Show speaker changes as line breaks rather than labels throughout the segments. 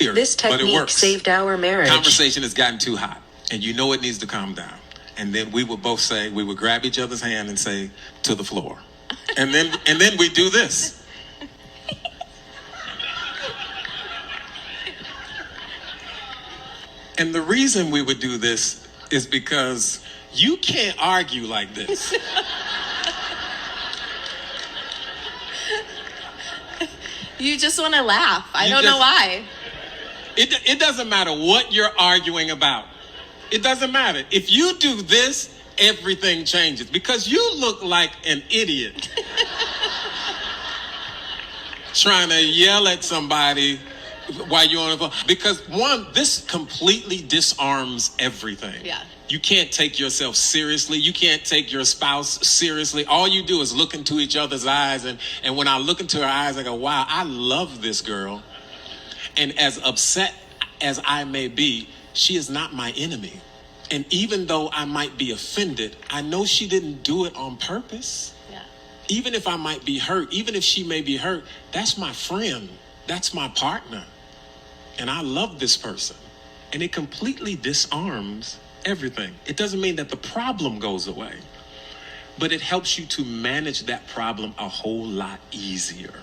theory,
This
but it
technique
works.
saved our marriage.
Conversation has gotten too hot, and you know it needs to calm down. And then we would both say, we would grab each other's hand and say, to the floor. And then we do this. And the reason we would do this is because you can't argue like this.
You just want to laugh. I don't know why.
It doesn't matter what you're arguing about. It doesn't matter. If you do this, everything changes because you look like an idiot trying to yell at somebody while you're on the phone. Because one, this completely disarms everything.
Yeah.
You can't take yourself seriously. You can't take your spouse seriously. All you do is look into each other's eyes. And when I look into her eyes, I go, wow, I love this girl. And as upset as I may be, she is not my enemy. And even though I might be offended, I know she didn't do it on purpose.
Yeah.
Even if I might be hurt, even if she may be hurt, that's my friend. That's my partner. And I love this person. And it completely disarms everything. It doesn't mean that the problem goes away, but it helps you to manage that problem a whole lot easier.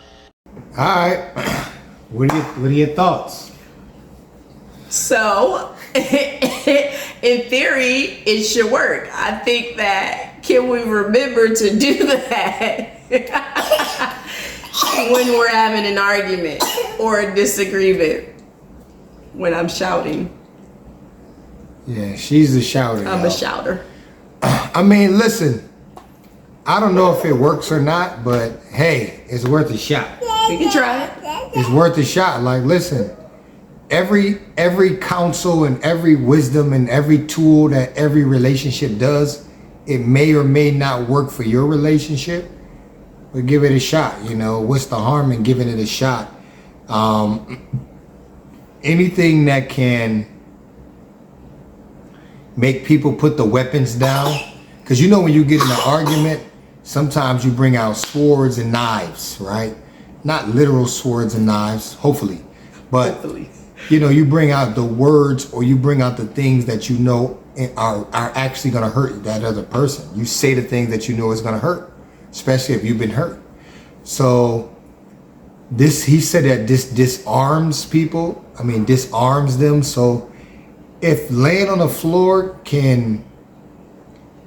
All right. What are your thoughts?
So, in theory, it should work. I think that can we remember to do that when we're having an argument or a disagreement when I'm shouting.
Yeah, she's the shouter.
I'm a shouter.
I mean, listen, I don't know if it works or not, but hey, it's worth a shot.
We can try it.
It's worth a shot. Like, listen, every counsel and every wisdom and every tool that every relationship does, it may or may not work for your relationship, but give it a shot. You know, what's the harm in giving it a shot? Anything that can make people put the weapons down, because you know when you get in an argument, sometimes you bring out swords and knives, right? Not literal swords and knives, hopefully, but
Hopefully.
you know, you bring out the words or you bring out the things that you know are actually going to hurt that other person. You say the things that you know is going to hurt, especially if you've been hurt. So he said that this disarms people. I mean, disarms them. So if laying on the floor can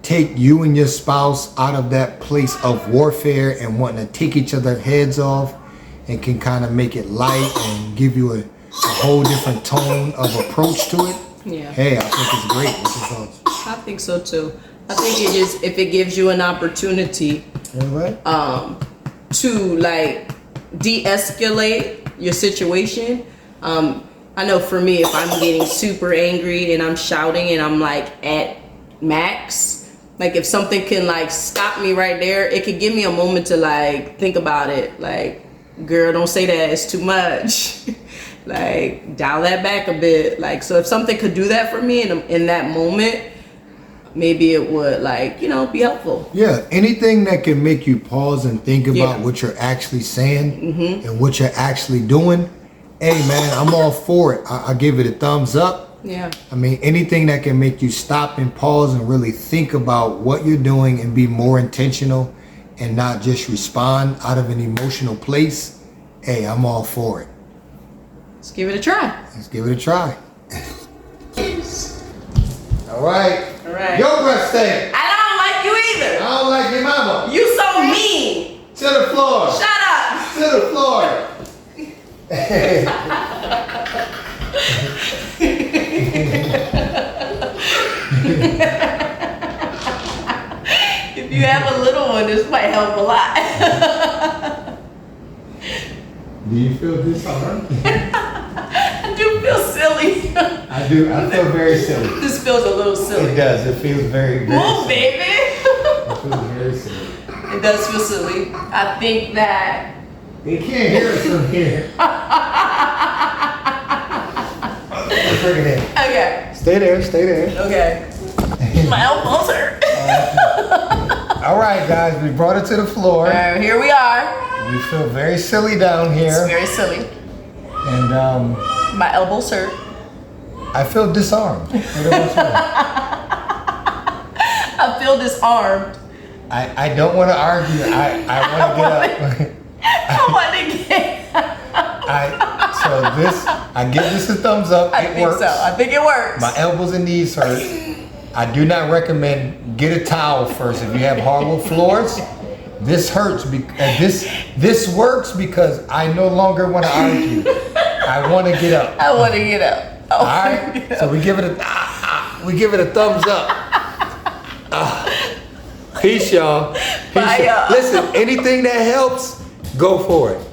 take you and your spouse out of that place of warfare and wanting to take each other's heads off, and can kind of make it light and give you a whole different tone of approach to it.
Yeah.
Hey, I think it's great. What's your thoughts?
I think so too. I think it is if it gives you an opportunity to like de-escalate your situation. I know for me, if I'm getting super angry and I'm shouting and I'm like at max, like if something can like stop me right there, it could give me a moment to like think about it. Like, girl, don't say that, it's too much. Like, dial that back a bit. Like, so if something could do that for me in that moment, maybe it would, like, you know, be helpful.
Yeah, anything that can make you pause and think about what you're actually saying and what you're actually doing. Hey man, I'm all for it. I give it a thumbs up.
Yeah.
I mean, anything that can make you stop and pause and really think about what you're doing and be more intentional and not just respond out of an emotional place. Hey, I'm all for it.
Let's give it a try.
Let's give it a try. All right.
All right.
Your breath stink.
I don't like you either.
I don't like your mama.
You so mean.
To the floor.
Shut up.
To the floor.
If you have a little one, this might help a lot.
Do you feel disarmed?
I do feel silly.
I do. I feel very silly.
This feels a little silly.
It does. It feels very, very
Move,
silly.
baby.
It feels very silly.
It does feel silly. I think that.
They can't hear us from here. Let's bring it in.
Okay.
Stay there. Stay there.
Okay. My elbows hurt.
All right, guys. We brought it to the floor.
All right, here we are.
We feel very silly down
It's
here.
very silly.
And
My elbows hurt.
I feel disarmed. What about you?
I feel disarmed.
I don't want to argue. I want to get up.
I want to get.
I give this a thumbs up.
I
It
think
works.
so. I think it works.
My elbows and knees hurt. I do not recommend get a towel first if you have hardwood floors. This hurts because this works because I no longer want to argue. I want to get up.
I want to get up. Oh,
All right. So we give it a thumbs up. Peace, y'all. Peace,
Bye, y'all.
Listen, anything that helps, go for it.